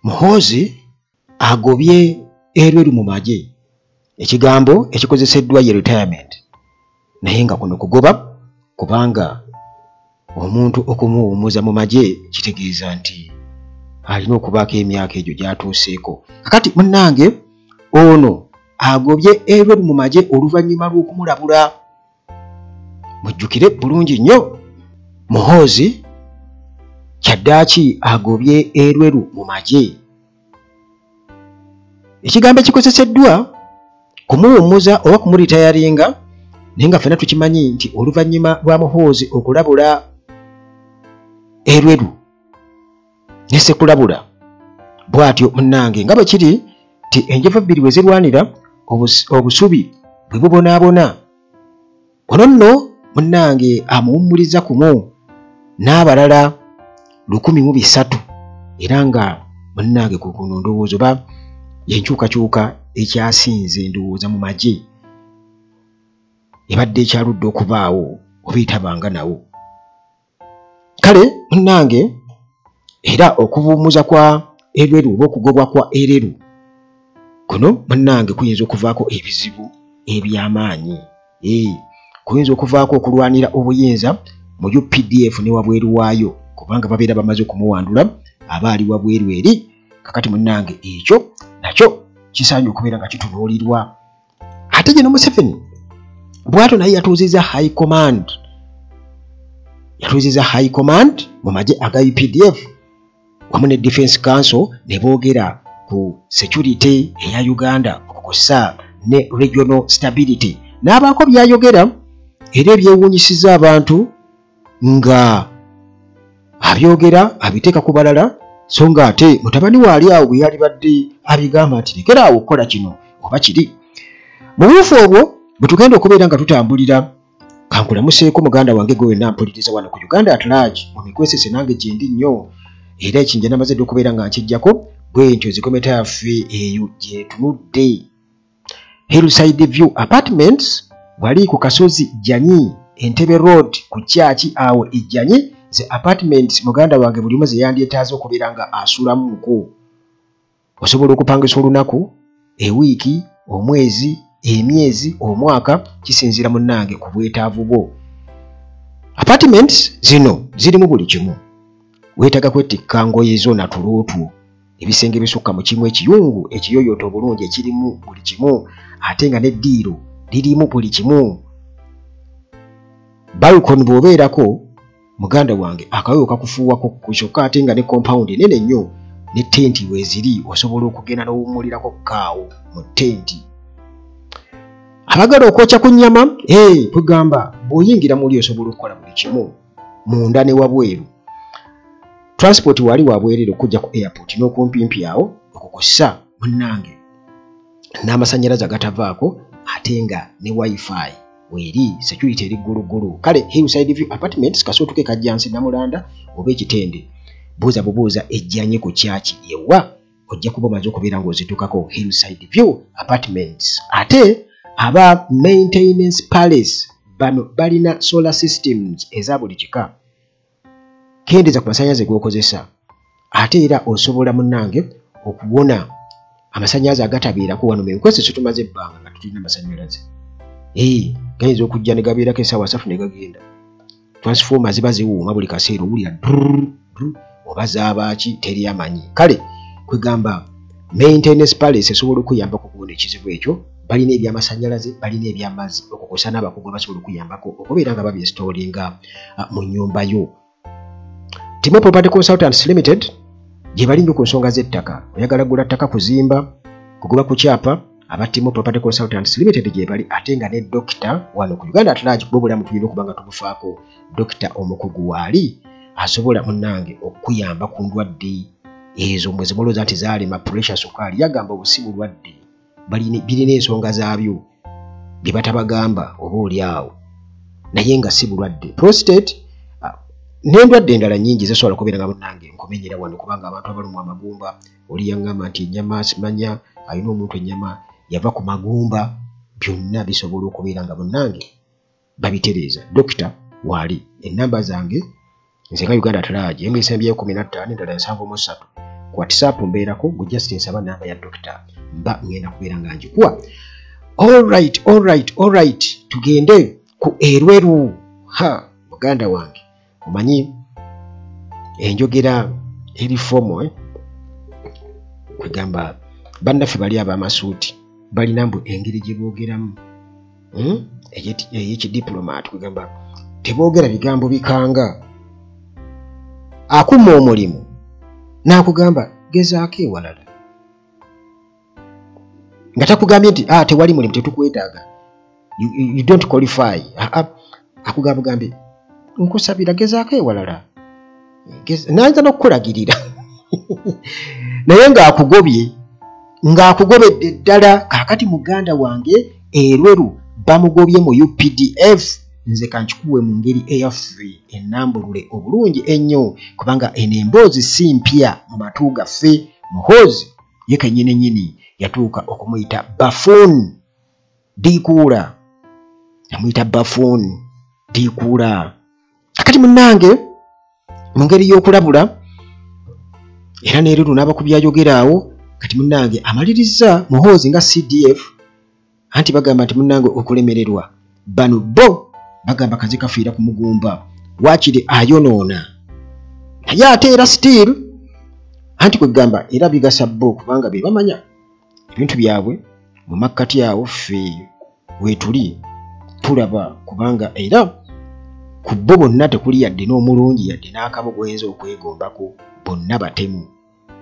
Muhoozi agobye erweru mu magye. Ekigambo ekikozeseddwa ye retirement. Naye nga kuno kugoba kubanga omuntu okumuwumuza mu magye kitegeeza nti alina okubaako emyaka egyo gyatuuseeko. Kakati munnange ono agobye erweru mu magye oluvannyuma lw'okumulabula. Mujjukire bulungi nnyo. Muhoozi kyaddaaki agobye erweru mu magye. Ekigambo ekikozeseddwa kumuwummuza oba kumuritayaringa, naye nga ffenna tukimanyi nti oluvannyuma lwa Muhoozi okulabula erweru ne Ssekulabula bw'atyo munnange nga bwe kiri ti enjovu bbiri bwe zirwanira obusubi bwe bubonaabona. Ono nno munnange amuwummuliza kumu n'abalala 1,300 era nga munnange kuno ndowooza oba yenkyukakyuka ekyasinze ndowooza mu magye ebadde ekyaludde okubaawo oba etabanga nawo. Kale munnange era okubuumuza kwa erweru oba okugobwa kwa erweru kuno munnange kuyinza okuvaako ebizibu eby'amaanyi. Kuyinza okuvaako okulwanira obuyinza mu UPDF ne wabweru waayo kubanga babeera bamaze okumuwandula aba ali wabweru eri. Kakati munnange ekyo nakyo kisaanye okubeera nga kitunuulirwa. Ate General Museveni bw'atyo naye yatuuzizza high command mu magye aga UPDF wamu ne Defence Council ne boogera ku security eya Uganda okukosa ne regional stability. N'abaako byayogera era ebyewuunyisizza abantu nga abyogera abiteeka ku balala so nga ate mutabani waali awo bwe yali badde abigamba nti lekera awo okukola kino oba kiri. Mu buufu obwo bwe tugenda okubeera nga tutambulira, kankulamuseeko muganda wange gwe wenna mpuliriza wano ku Uganda at large mu mikwesese nange gye ndi nnyo era ekinja namaze dde okubeera nga nkijjako bwentyo zikometa yaffe eyo gye tunudde. Hillside View Apartments wali ku Kasozi Janyi Entebbe Road ku kyaki awo ejjanyi ze apartments muganda wange buli mwezi yandyetaaze okubeera nga asulamuko. Osobola okupangisa olunaku, ewiiki, omwezi, emyezi, omwaka kisinziira munnange ku bwetaavu bwo. Apartments zino zirimu buli kimu. Weetaaga kwettikka ngoye zo na tuluutu, ebisenge bisukka mu kimu ekiyungu ekiyoyooto obulungi ekirimu buli kimu ate nga n'eddiiro lirimu buli kimu. Balcony bw'obeerako muganda wange akayoyo kakufuuwako kyokka ate nga ne compound nene nnyo ne tenti weeziri osobola okugenda n'owummulirako kaawo mu tenti. Abagala okwokya ku nnyama kugamba bw'oyingira muli osobola okukola buli kimu munda ne wabweru. Transport wali wabwerere okujja ku airport n'okumpimpi awo okukosa munnange n'amasannyalaze agatavaako ate nga ne wifi weri security eri ggulugulu. Kale Hillside View Apartments kasootuke kajjansi Namulanda oba ekitende buuza bubuuza ejjanye ku kyaki yewa ojja kuba omaze okubeera ng'ozitukako Hillside View Apartments. Ate aba Maintenance Palace bano balina solar systems eza buli kika. Kendeeza ku masannyalaze g'okozesa ate era osobola munnange okuwona amasannyalaze agatabeerako wano mu nkwese tumaze ebbanga nga tulina amasannyalaze. Gayinza okujja ne gabeerako essaawa 3 ne gagenda. Transformer ziba ziwuuma buli kaseera owulira oba zaabaaki teri amanyi. Kale kwegamba Maintenance Palace esobola okuyambako okuwona ekizibu ekyo. Balina ebyamasannyalaze, balina ebyamazzi okukosa n'abakugu basobola okuyambako okubeera nga babyesitoolinga mu nnyumba yo. Timo Property Consultants Limited gye bali nnyo ku nsonga z'ettaka. Oyagala gula ttaka kuzimba, kugoba ku kyapa, aba Timo Property Consultants Limited gye bali ate nga ne Dr. wano ku Uganda at large kuba bulamu tulina okuba nga tubufaako Dr. omukugu waali asobola munnange okuyamba ku ndwadde ezo mwe zimulooza nti zaalema pressure sukaali. Yagamba obusi bulwadde birina ensonga zaabyo bye batabagamba oba oli awo naye nga si bulwadde. Prostate n'endwadde endala nnyingi zisobola kubeera nga munnange nkumenyera wano kubanga abantu abalumwa amagumba oli yaŋŋamba nti ennyama simanya alina omuntu ennyama yava ku magumba byonna bisobola okubeera nga munnange babitereeza. Dokita waali ennamba zange nze nga Uganda at large emba esembyeyo 15 endala 73 ku WhatsApp mbeerako gu just nsaba namba ya doctor mba ngenda kubeera nga njikuwa. All right tugende ku Erweru. Muganda wange omanyi enjogera eri fomo kwegamba bannaffe bali ab'amasuuti balina mbu engeri gye boogeramu ey'ekidiplomat kwegamba teboogera bigambo bikanga. Akuma omulimu n'akugamba gezaako ewalala nga takugambye nti tewali mulimu tetukwetaaga, you don't qualify. Akugambye nkusabira gezaako ewalala, nayinza n'okukulagirira naye ng'akugobedde ddala. Kaakati muganda wange Erweru bamugobye mu UPDF. Nze kankikuwe mu ngeri eyaffe ennambulule obulungi ennyo, kubanga eno emboozi si mpya mu matu gaffe. Muhoozi ye kennyini yatuuka okumuyita buffoon Dikuula, yamuyita buffoon Dikuula. Kakati munnange mu ngeri y'okulabula era neero naaba ku byayogeraawo, kati munnange amaliriza Muhoozi nga CDF, anti bagamba nti munnange okulemererwa bano bo bagamba kazi kafiira ku mugumba waakiri ayonoona, naye ate era still anti kwegamba era bigasa bo kubanga be bamanya ebintu byabwe mu makkati awo ffe weetuli tulaba, kubanga era ku bo bonna tekuli yadde n'omulungi yadde n'akamu gwenza okwegombako, bonna batemu.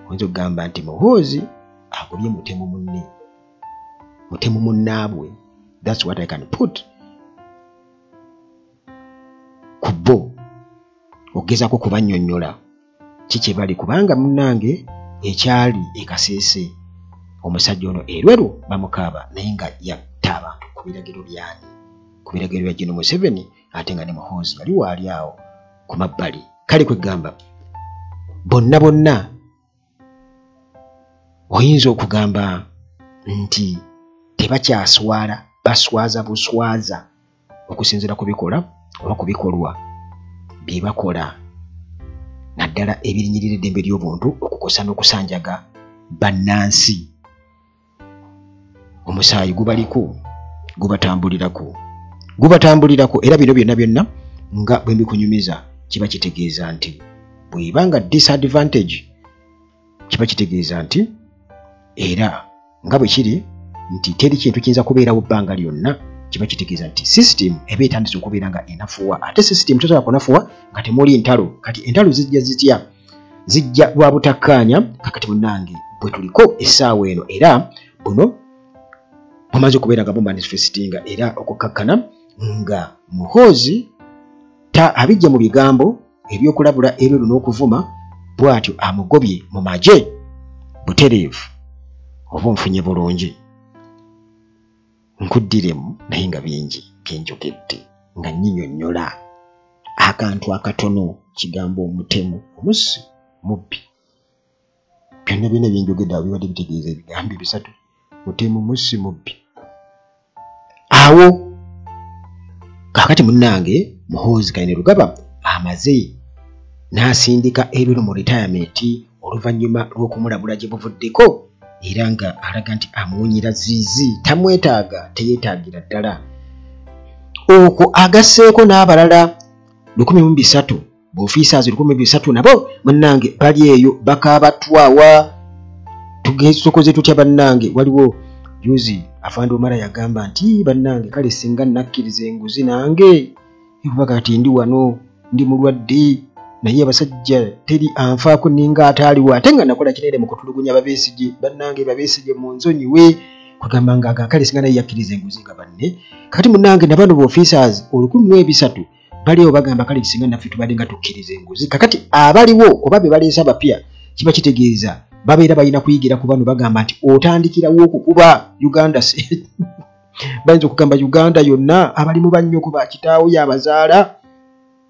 Oyinza okugamba nti Muhoozi agobye mutemu munnaabwe. That's what I can put ku bo ogezaako kubannyonnyola kiki bali, kubanga munnange ekyali ekaseese omusajja ono Erweru bamukaaba naye nga yatta abantu ku biragiro byani, ku biragiro bya General Museveni, ate nga ne Muhoozi yali waali awo ku mabbali. Kale kwegamba bonna oyinza okugamba nti tebakyaswala, baswaza buswaza okusinziira ku bikola oba ku bikolwa bye bakola, naddala ebirinyirira eddembe ly'obuntu okukosa n'okusanjaga bannansi. Omusaayi gubatambulirako era bino byonna nga bwe mbikunyumiza kiba kitegeeza nti bw'ebanga disadvantage kiba kitegeeza nti era nga bwe kiri nti teri kintu kiyinza kubeerawo bbanga lyonna, kiba kitegeeza nti system eba etandise okubeera nga enafuwa. Ate system tosobola kunafuwa nga temuli ntalo. Kati entalo zijja lwa butakkaanya. Kakati munnange bwe tuliko essaawa eno era buno bumaze okubeera nga bumanifestinga era okukkakkana nga Muhoozi abijja mu bigambo ebyokulabula Erweru n'okuvuma bw'atyo amugobye mu magye butereevu. Oba nfunye bulungi nkuddiremu naye nga bingi byenjogedde nga nnyinyonnyola akantu akatono kigambo omutemu omusi mubbi. Byonna byenjogedde awo bibadde bitegeeza ebigambo bisatu: mutemu, musi, mubbi. Awo kaakati munnange Muhoozi Kainerugaba amaze n'asindika Erweru mu retirement oluvannyuma lw'okumulabula gye buvuddeko, era nga alaga nti amuwunyira ziizi, tamwetaaga, teyeetaagira ddala. Okwo agasseeko n'abalala 1300 b'ofiisaazi 1300 nabo munnange bali eyo bakaabatwawa. Tugezokoze tutya bannange? Waliwo juzi Afande Omara yagamba nti bannange kale singa nakkiriza enguzi nange ebaga ati ndi wano ndi mulwadde naye abasajja teri anfaako ninga ataaliwo, ate nga nakola kinene mu kutulugunya Babesigye. Bannange Babesigye mu nzonyiwe kugamba nga kale singa naye yakkiriza enguzi nga banne. Kati munnange na bano b'ofiisaazi 1300 baliwo bagamba kale singa naffe tubadde nga tukkiriza enguzi. Kakati abaliwo oba be baleese abapya kiba kitegeeza babeera balina kuyigira ku bano bagamba nti otandikirawo okukuba Uganda bayinza okugamba Uganda yonna abalimu bannyoko ba kitaawo yabazaala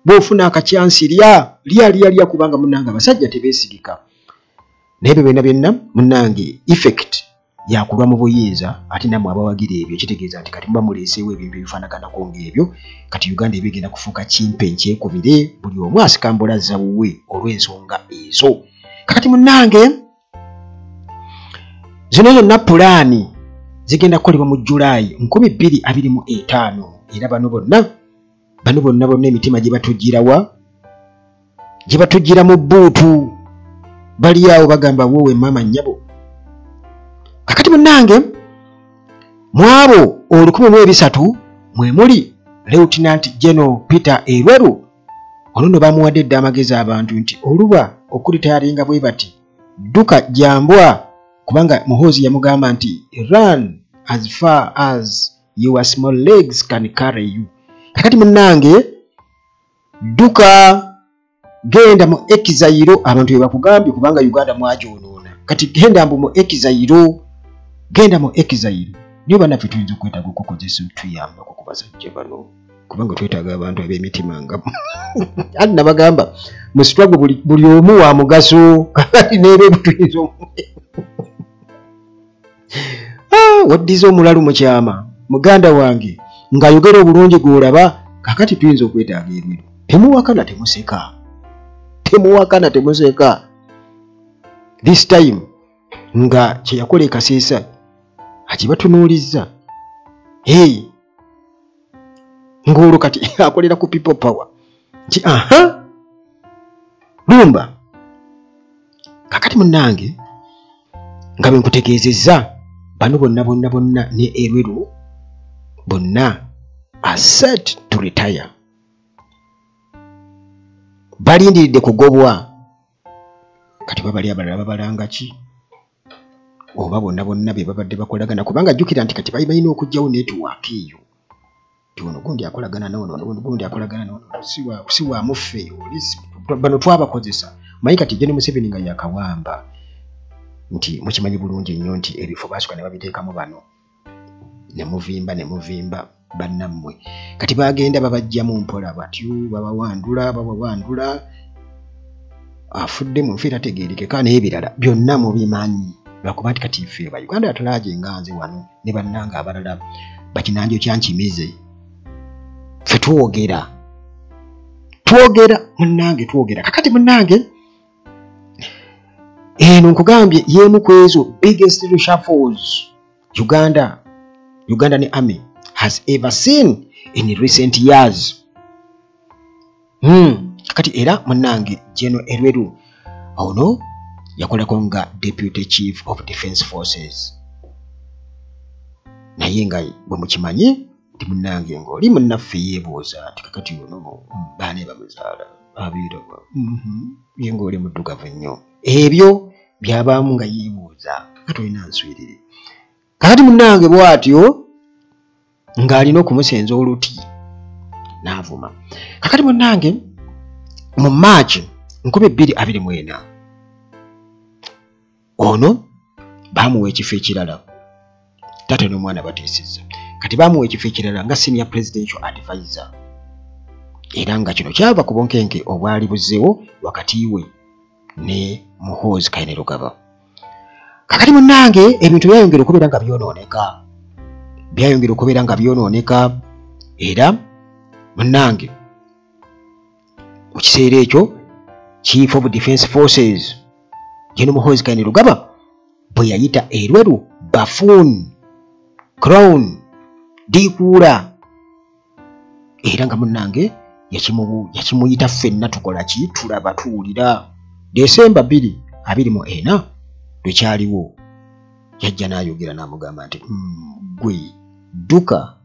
bw'ofuna akacyansi lya kubanga munnange abasajja tebeesigika. Naye ebyo byonna munnange effect yakulwa mu buyinza, ate nammwe abawagira ebyo kitegeeza nti kati muba muleeseewo ebintu ebifaanaganako ng'ebyo. Kati Uganda ebigenda kufuuka kimpe nkyekubire, buli omu asikambula zawuwe olw'ensonga ezo. Kati munnange zino zonna pulaani zigenda kukolebwa mu Julayi 2025 era bano bonna emitima gye batujjira mu bbuutu bali awo bagamba wowe mama nnyabo. Kakati munnange mwabo 1,300 mwe muli Lieutenant General Peter Erweru. Ono no bamuwadde dda amagezi abantu nti oluba okulitayalinga bwe bati dduka jambwa, kubanga Muhoozi yamugamba nti run as far as your small legs can carry you. Kakati munnange dduka genda mu exile, abantu bwe bakugambye kubanga Uganda mwajonoona. Kati genda mu exile, genda mu exile. Niyo bannaffe tuyinza okwetaaga okukozesa tuyamba ku basajja bano kubanga twetaaga abantu ab'emitima nga ani nabagamba mu struggle buli omu wa mugaso kakati n'ebe tuyinza waddiza omulalu mu kyama muganda wange ng'ayogera obulungi gw'olaba kakati tuyinza okwetaaga Erweru. Temuwakana temuseka this time nga kye yakola e Kaseesa akibatunuulizza ng'olwo kati akolera ku people power nti lumba. Kakati munnange nga bwe nkutegeezezza bano bonna ne Erweru bonna are set to retire. Balindiridde kugobwa. Kati babali abalala babalanga ki oba bonna be babadde bakolagana kubanga jjukira nti kati balina okugyawo network eyo ono gundi akolagana n'ono gundi akolagana n'ono si wa muffe bano twabakozesa. Manyi kati General Museveni nga yakawamba nti mukimanyi bulungi nnyo nti ebifo baasuka ne babiteekamu bano ne muvimba bannammwe. Kati bagenda babajjamu mpola batyo babawandula afudde mu nfe tategeerekeka n'ebirala byonna mubimanyi lwakuba nti kati ffe Uganda yatulaaje enganze wano ne bannanga abalala bakinanjo kyankimize ffe twogera munnange twogera. Kakati munnange eno nkugambye y'emu ku ezo biggest reshuffles Uganda ne Army has ever seen in recent years. Kakati era munnange General Erweru ono yakolako nga Deputy Chief of Defence Forces. Naye nga bwe mukimanyi nti munnange ng'oli munnaffe yeebuuza nti kakati ono baani bamuzaala abiirwa ye ng'oli muddugavu nnyo. Ebyo byabaamu nga yeebuuza nga tolina nswiriri. Kakati munnange bw'atyo ng'alina okumusenza oluti n'avuma. Kakati munnange mu March 2024 ono baamuwa ekifo ekirala tate n'omwana bateesezza. Kati baamuwa ekifo ekirala nga senior presidential advisor era nga kino kyava ku bunkenke obwali buzzeewo wakati we ne Muhoozi Kainerugaba. Kakati munnange ebintu byayongera okubeera nga byonooneka era munnange mu kiseera ekyo Chief of Defence Forces General Muhoozi Kainerugaba bwe yayita Erweru buffoon, clown, dikuula era nga munnange yakimuyita ffenna tukola ki tulaba tuwulira. December 2024 lwekyaliwo yajja n'ayogera n'amugamba nti gwe dduka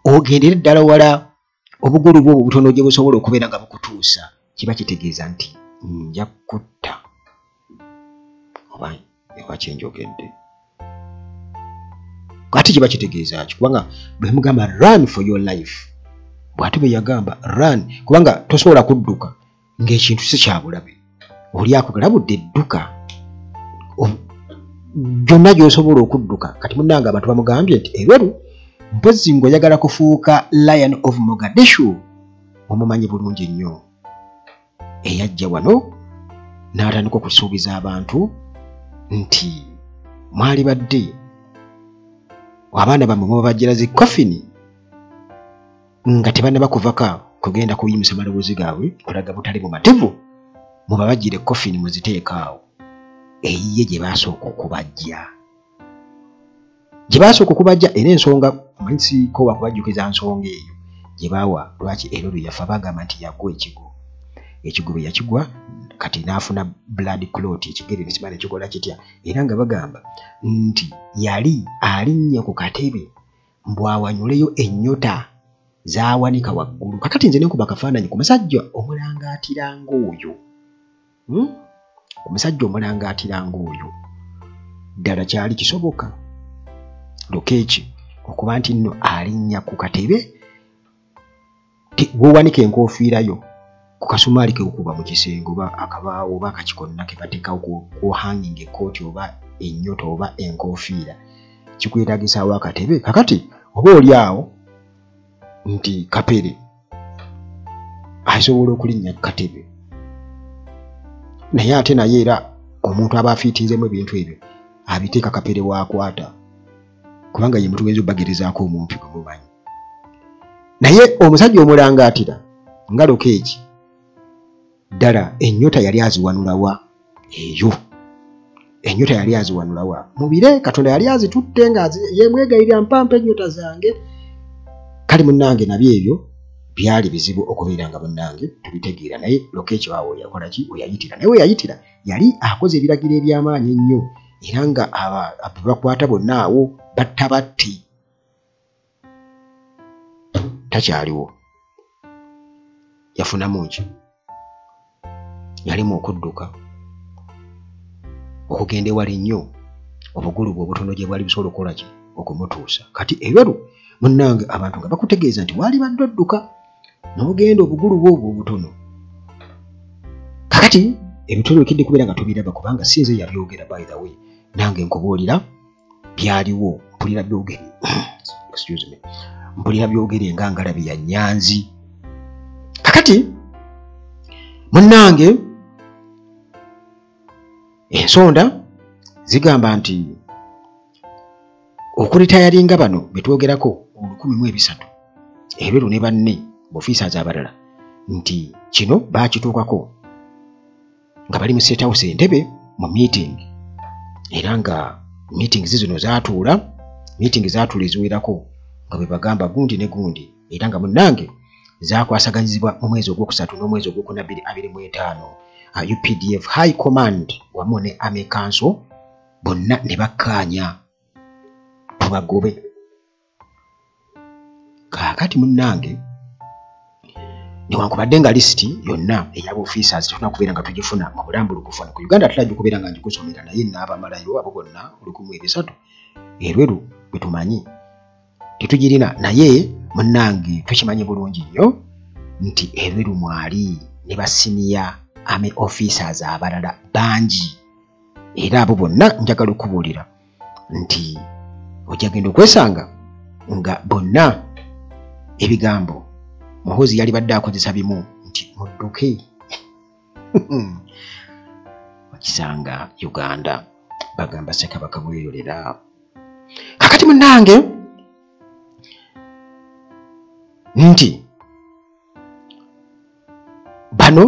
ogendere ddala wala obugulu bwo obutono gye busobola okubeera nga bukutuusa. Kiba kitegeeza nti nja kutta oba kyenjogedde. Kati kiba kitegeeza ki kubanga bwe mugamba run for your life bw'ate bwe yagamba run kubanga tosobola kudduka ng'ekintu si kya bulabe. Oli akugalabudde edduka gyonna gy'osobola okudduka. Kati munnange abantu bamugambye nti Erweru mpozi ng'oyagala kufuuka Lion of Mogadishu omumanyi bulungi nnyo eyajja wano n'atandika okusuubiza abantu nti mwali badde abaana bammwe mubabajjira zi coffin nga tebanaba kuvaka kugenda kuyimusa maloboozi gaabwe kulaga butali bumativu mubabajjire coffin muziteekaawo. eyiye gye basooka okubajja era ensonga omanyiiko bakubajjukiza nsonga eyo gye baawa lwaki Eruru yafa bagamba nti yagwa ekigo bwe yakigwa kati n'afuna blood clot ekigere ne kimala ekikola kitya era nga bagamba nti yali alinnya ku katebe mbwawanyuleyo ennyota zaawanika waggulu kakati nze nenkuba akafaananyi ku musajja omulangaatira ng'oyo ddala kyali kisoboka Lokeeki okuba nti nno alinnya ku katebe bw'owanika enkoofiira yo ku kasumaali ke okuba mu kisenge oba akabaawo oba akakikonna ke bateekawo kuhanginga ekkooti oba ennyota oba enkoofiira kikwetagisaawo akatebe kakati oba oli awo nti kapere asobola okulinnya ku katebe naye ate naye era omuntu aba afiitinzemu ebintu ebyo abiteeka kapere waakwata kubanga ye mutugezi obagerezaako omumpi gwe mumanyi naye omusajja omulangaatira nga Lokeeki ddala ennyota yali aziwanulawa eyo mubire Katonda yali azitutte nga yemwegayirira mpampa ennyota zange kale munnange nabyo ebyo byali bizibu okubeera nga munnange tubitegeera naye Lokeeki waawo yakola ki oyayitira naye oyayitira yali akoze ebiragiro eby'amaanyi ennyo era nga bakwata bonna awo batte takyaliwo yafunamu ki yalimu okudduka okugenda ewala ennyo obugulu bwe obutono gye bwali busobola okukola ki okumutuusa kati Eruru munnange abantu nga bakutegeeza nti wali badde odduka n'ogenda obugulu bwo obwo obutono kakati ebitolo ekidde kubeera nga tubiraba kubanga sinze yabyogera by the way nange nkubuulira byaliwo mpulira byogere nga ngalabi ya Nyanzi kakati munnange ensonda zigamba nti okulitayalinga bano betwogerako 1300 Eruru ne banne officers abalala nti kino baakituukako nga bali mu State House Entebbe mu meeting era nga meeting zino zaatuula eziwerako nga bwe bagamba gundi ne gundi era nga munnange zakwasaganyizibwa mu mwezi ogwokusatu n'omwezi ogwokuna 2025 UPDF High Command wamu ne Army Council bonna ne bakkaanya tubagobe kaakati munnange newankubadde nga lisiti yonna eyaba officers tufuna kubeera nga tugifuna mu bulambulukufu ku Uganda tulajja okubeera nga ngikusomera naye n'abamalayo abo bonna 1300 Eruru bwe tumanyi tetugirina naye munnange tukimanyi bulungi nnyo nti Eruru mwali ne basiniya Army officers abalala bangi era abo bonna njagala okubuulira nti ojja genda okwesanga nga bonna ebigambo Muhoozi yali badde akozesa bimu nti mudduke okisanga Uganda bagamba Ssekabaka bweyolera kakati munnange nti bano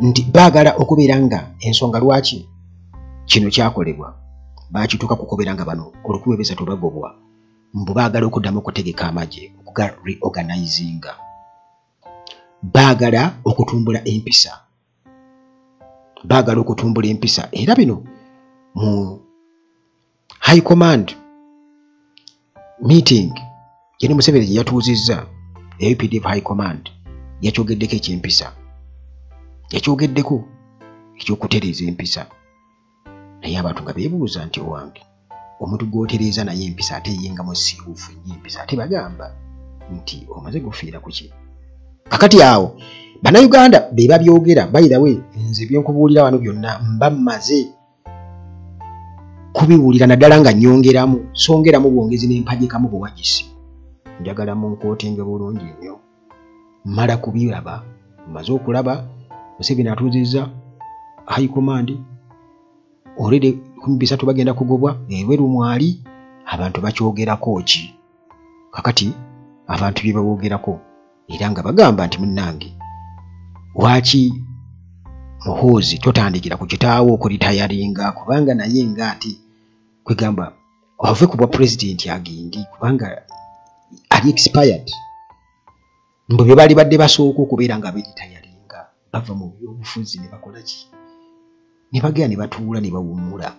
nti baagala okubeera nga ensonga lwaki kino kyakolebwa baakituuka kukubeera nga bano 1300 bagobwa mbu baagala okuddamu okutegeka amagye okuga reorganizinga baagala okutumbula empisa era bino mu High Command meeting Gen. Museveni gye yatuuzizza UPDF High Command yakyogeddeko eky'empisa yakyogeddeko ekyokutereeza empisa naye abantu nga beebuuza nti owange omuntu gw'otereeza naye empisa ate yengamu siruufu nnyo empisa ate bagamba nti omaze gufiira ku ki kakati awo bannayuganda be babyogera by the way nze byenkubuulira wano byonna mba mmaze kubiwulira naddala nga nnyongeramu songeramu bwongezi n'empajikamu buwagisi njagala mu nkootinge bulungi nnyo mmala kubiraba mmaze okulaba Museveni atuuzizza High Command already 1300 bagenda kugobwa Eruru mwali abantu bakyogerako ki kakati abantu bye babogerako era nga bagamba nti munnange waaki Muhoozi totandikira ku kitaawo okulitayaringa kubanga naye ng'ati kwegamba ove ku bwa pulezidenti agendi kubanga ali expired. Mbu bye baali badde basooka okubeera nga beeritayaringa bava mu byobufuzi ne bakola ki? Ne bagenda ne batuula ne bawummula.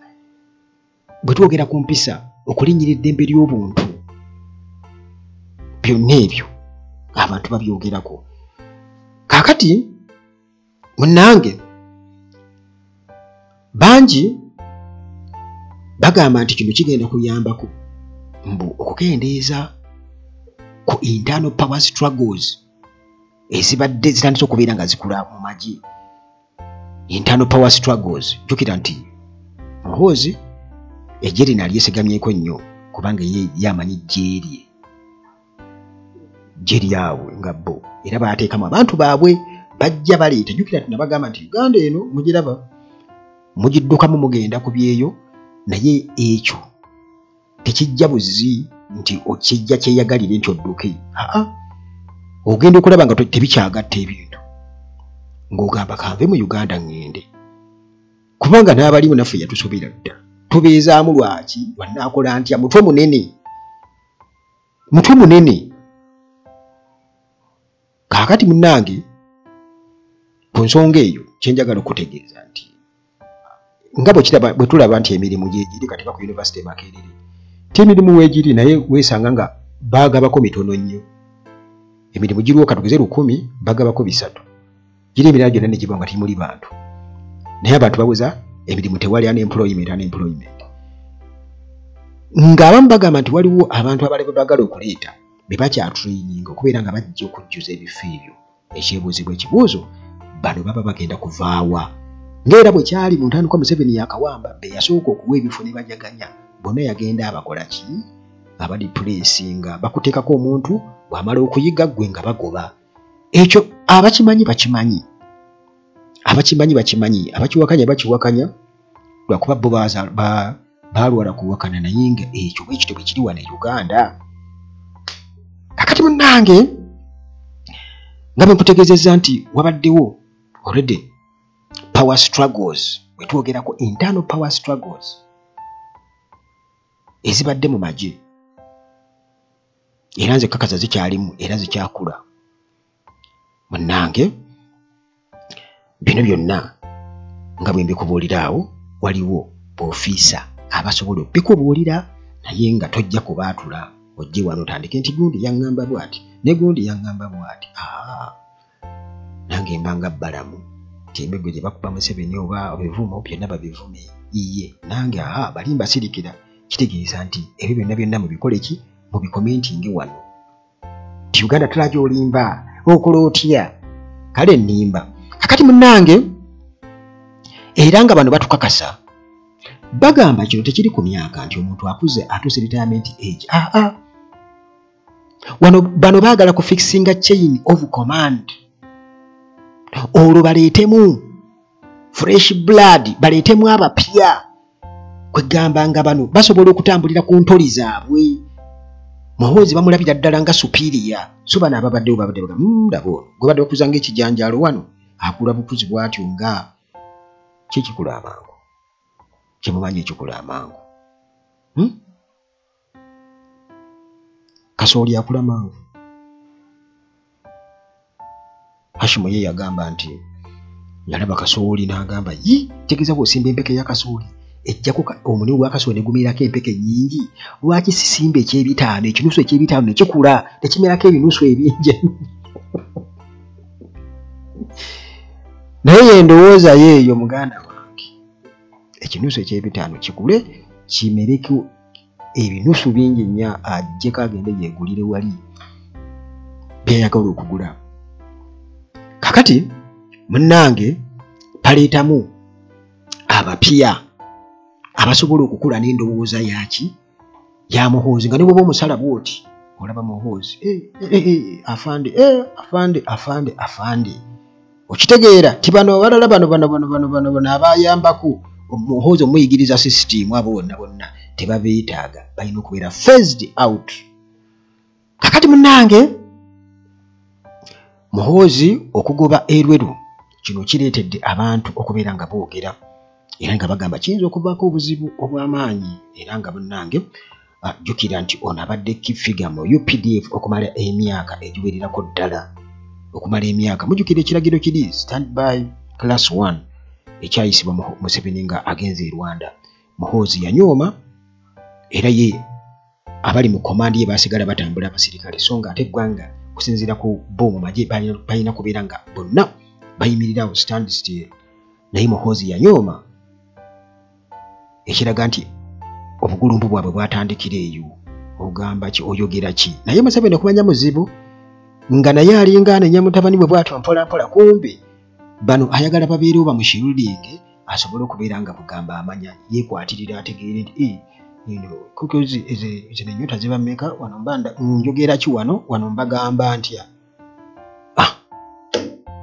Bwe twogera ku mpisa okulinnyira eddembe ly'obuntu byonna ebyo abantu babyogerako. Kaakati munnange bangi bagamba nti kino kigenda kuyambako mbu okukendeeza ku internal power struggles ezibadde zitandise okubeera nga zikula mu magi. Internal power struggles jjukira nti Muhoozi eggye lino alyesegamyeko nnyo kubanga ye yamanyi eggye lye gye lyabwe nga bo era baateekamu abantu baabwe bajja baleeta. Jjukira nti nabagamba nti Uganda eno mugiraba mugiddukamu mugenda ku byeyo naye ekyo tekijja buzi nti okijja kyeyagalire nti odduke. Ogenda okulaba nga tebikyagatta ebintu ng'ogamba kanve mu Uganda ngende kubanga n'abalimu naffe yatusobera dda tubeezaamu lwaki wannaakola ntya mutwe munene. Kaakati munnange ku nsonga eyo kyenjagala okutegeeza nti nga bwe tulaba nti emirimu gyegiri kati ba ku University Makerere ti emirimu weegiri naye weesanga nga baagabako mitono nnyo. Emirimu giriwo katugeze 100 bagabako 3 giri emirala gyonna ne giba nga timuli bantu naye abantu babuza emirimu tewali unemployment. Ng'abamu bagamba nti waliwo abantu abalala bagala okuleeta be bakyatraining okubeera nga bajja okujjuza ebifo ebyo. Ekyebuuzibwa ekibuuzo bano baba bagenda kuvaawa ng'era bwe kyali mu ntandikwa Museveni yakawamba be yasooka okuwa ebifo ne bajaganya bonna yagenda abakola ki abadipuleesinga bakuteekako omuntu bw'amala okuyiga ggwe nga bagoba. Ekyo abakimanyi abakiwakanya bakiwakanya lwakuba bo baalwala kuwakana naye nga ekyo bwekityo bwe kiri wano e Uganda. Kakati munnange nga bwe nkutegeezezza nti wabaddewo already power struggles bwe twogerako internal power struggles ezibadde mu magye era nze kakaza zikyalimu era zikyakula. Munnange bino byonna nga bwe mbikubuuliraawo waliwo boofiisa abasobola okubikubuulira naye nga tojja kubaatula ojje wano otandike nti gundi yaŋŋamba bw'ati ne gundi yaŋŋamba bw'ati. Nange mbanga bbalamu nti embego gye bakuba Museveni oba ebivumo byonna babivume iye nange bali mbasirikira kitegeeza nti ebyo byonna mubikole ki mubikomentinge wano ti Uganda tulaja olimba okola otya kale nnimba. Kakati munnange era nga bano batukakasa bagamba kino tekiri ku myaka nti omuntu akuze atuuse retirement age. Bano baagala ku fixinga chain of command olwo baleetemu fresh blood baleetemu abapya kwegamba nga bano basobola okutambulira ku ntoli zaabwe. Muhoozi bamulabira ddala nga superior so bano ababaddewo babadde baga ndabo gwe badde okuza ng'ekijanjaalo wano akula bukuzi bw'atyo nga kikikula amangu kyemumanyi ekikula amangu. Kasooli akula mangu. Hashimu ye yagamba nti yalaba kasooli n'agamba tegeeza bw'osimba empeke ya kasooli ejjako omuniwo gwa kasooli ne gumirako empeke nnyingi lwaki sisimba eky'ebitaano ekinusu eky'ebitaano ne kikula ne kimerako ebinusu ebingi. Naye yendowooza yeeyo muganda wange ekinusu eky'ebitaano kikule kimereko ebinusu bingi nnyo ajjeko agende yeegulire wali byayagala okugula. Kakati munnange paleetamu abapya abasobola okukula n'endowooza yaki ya Muhoozi nga ne bw'oba omusala bw'oti olaba Muhoozi afande okitegeera ti bano abalala bano abayambaku Muhoozi omuyigiriza sisitimu abo bonna tebabeetaaga balina okubeera phased out. Kakati munnange Muhoozi okugoba erweru kino kireetedde abantu okubeera nga boogera era nga bagamba kiyinza okuvaako obuzibu obw'amaanyi era nga bannange jjukira nti ono abadde key figure mu UPDF okumala emyaka egiwererako ddala okumala emyaka mujjukira ekiragiro kiri standby class 1 ekyayisibwa Museveni nga agenze e Rwanda. Muhoozi yanyooma era ye abali mu komandi ye baasigala batambula abasirikale so nga ate eggwanga kusinziira ku bo mu magye balina kubeera nga bonna bayimirirawo stand still naye Muhoozi yanyooma ekiraga nti obugulumbu bwabwe bwatandikira eyo ogamba ki oyogera ki naye Museveni okumanya muzibu nga naye alinga anenya mutabani bwe bwatyo mpola mpola kumbe bano ayagala babeerewo bamushirulinge asobole okubeera nga bugamba amanya yeekwatirira ategeere nti kuko zino ennyota ziba mmeka wano mbanda njogera ki wano mbagamba ntya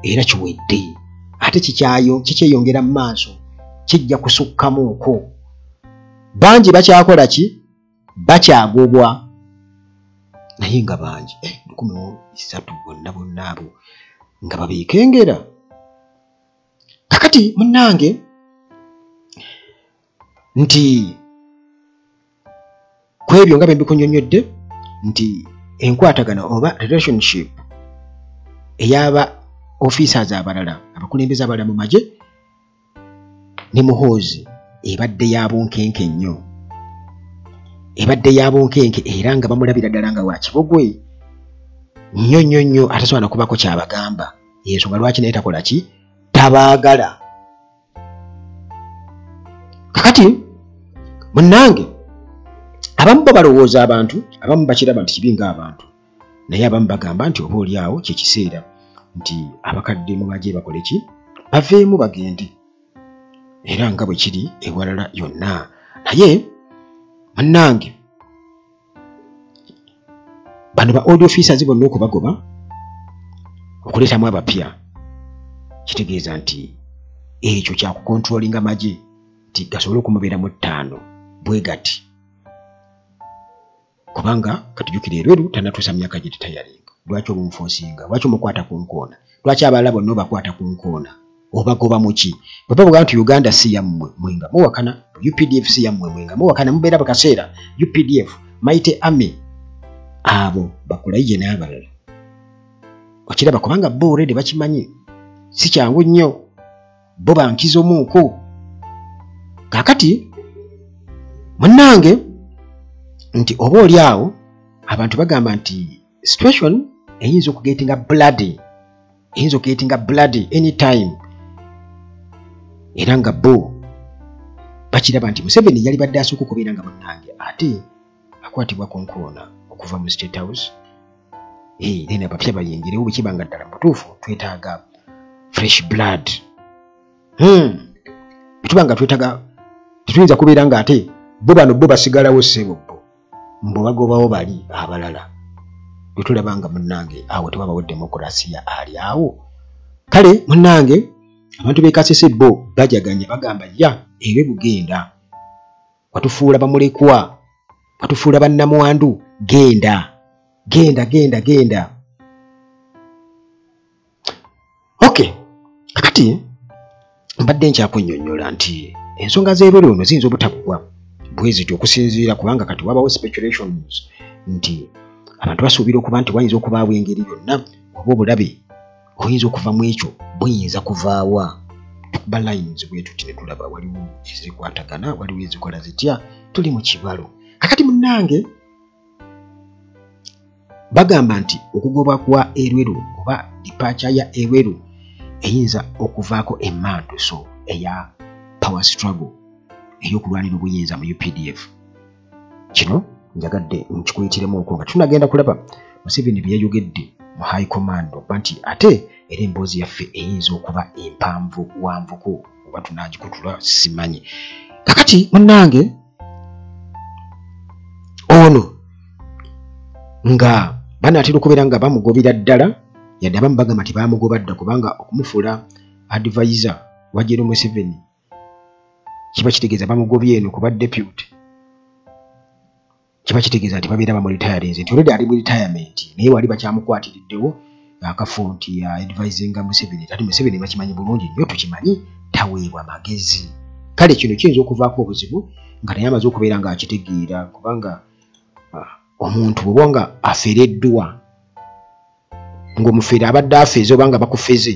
era kiwedde ate kikyeyongera mu maaso kijja kusukkamuuko bangi bakyakola ki bakyagobwa naye nga bangi 13 bonna abo nga babeekengera kakati munnange nti kwebyo nga bembikunyonyodde nti enkwatagana oba relationship eyaba officers abalala abakulembeze abalala mu magye ne Muhoozi ebadde yabunkenke nnyo ebadde yabunkenke era nga bamulabira ddala nga wa kibogwe nnyo atasobola kubako kyabagamba ensonga lwaki naye takola ki tabaagala kakati munnange abamu balowooza abantu abamu bakiraba nti kibi ng'abantu naye abamu bagamba nti oba oli awo kyekiseera nti abakadde mu magye bakole ki baveemu bagende era nga bwe kiri ewalala yonna naye munnange bano ba audio officers bonna okubagoba okuleetamu abapya kitegeeza nti ekyo kyakukontrolinga magye nti gasobole okumubeeramu 5 bwe gati kubanga katujjukire Lweru tanatuusa myaka gye tetayalinga lwaki obumufonsinga lwaki omukwata ku nkoona lwaki abalala bonna obakwata ku nkoona obagoba muki bwe bavuga nti Uganda si yammwe mwenga muwakana UPDF si yammwe mwenga muwakana mubeera bakaseera UPDF Mighty Army abo bakola ye n'abalala okiraba kubanga bo already bakimanyi si kyangu nnyo bo bankizo muuko kakati munnange nti oba oli awo abantu bagamba nti situation eyinza okugetinga bloody anytime era nga bo bakiraba nti Museveni yali badde asooka okubeera nga munnange ate akwatibwa ku nkoona okuva mu State House then abapya bayingirewo bwe kiba nga ddala mutuufu twetaaga fresh blood bituba nga twetaaga tetuyinza kubeera nga ate bo bano bo basigalawo ssebo mbo bagobawo bali abalala bwetulaba nga munnange awo tewabawo demokulasiya ali awo kale munnange abantu beekasese bo bajaganya bagamba ya ewe bugenda watufuula bamulekwa watufuula bannamwandu genda okay kakati mbadde nkyakunnyonnyola nti ensonga z'ebero ono ziyinza obutakugwa bweziti okusinziira kubanga kati wabawo speculations nti abantu basuubira okuba nti wayinza okubaawo engeri yonna oba obulabe oyinza okuva mu ekyo buyinza kuvaawa tukuba lines bwetu ne tulaba waliwo ezikwatagana waliwo ezikola zitya tuli mu kibalo kakati munnange bagamba nti okugoba kwa Erweru oba dipacha ya Erweru eyinza okuvaako emmanduso eya power struggle ey'okulwanira obuyinza mu UPDF kino njagadde nkikuyitiremu okwo nga tunagenda kulaba Museveni bye yayogedde mu high command nti ate era emboozi yaffe eyinza okuba empanvu wanvuko oba tunagikutula simanyi kakati munnange ono nga banaatera okubeera nga bamugobera ddala yadde abamu bagamba nti bamugoba dda kubanga okumufuula advisor wa General Museveni kiba kitegeeza bamugobye eno kuba deputy kiba kitegeeza nti babeera bamulitayarinze nti olwedde ali mu retirement naye wali bakyamukwatiriddewo akafonti ya advisinga Museveni tati Museveni bakimanyi bulungi nnyo tukimanyi taweebwa magezi kale kino kiyinza okuvaako obuzibu nga naye amaze okubeera nga akitegeera kubanga omuntu bw'obanga afereddwa ng'omufere abadde afeeze oba nga bakufeze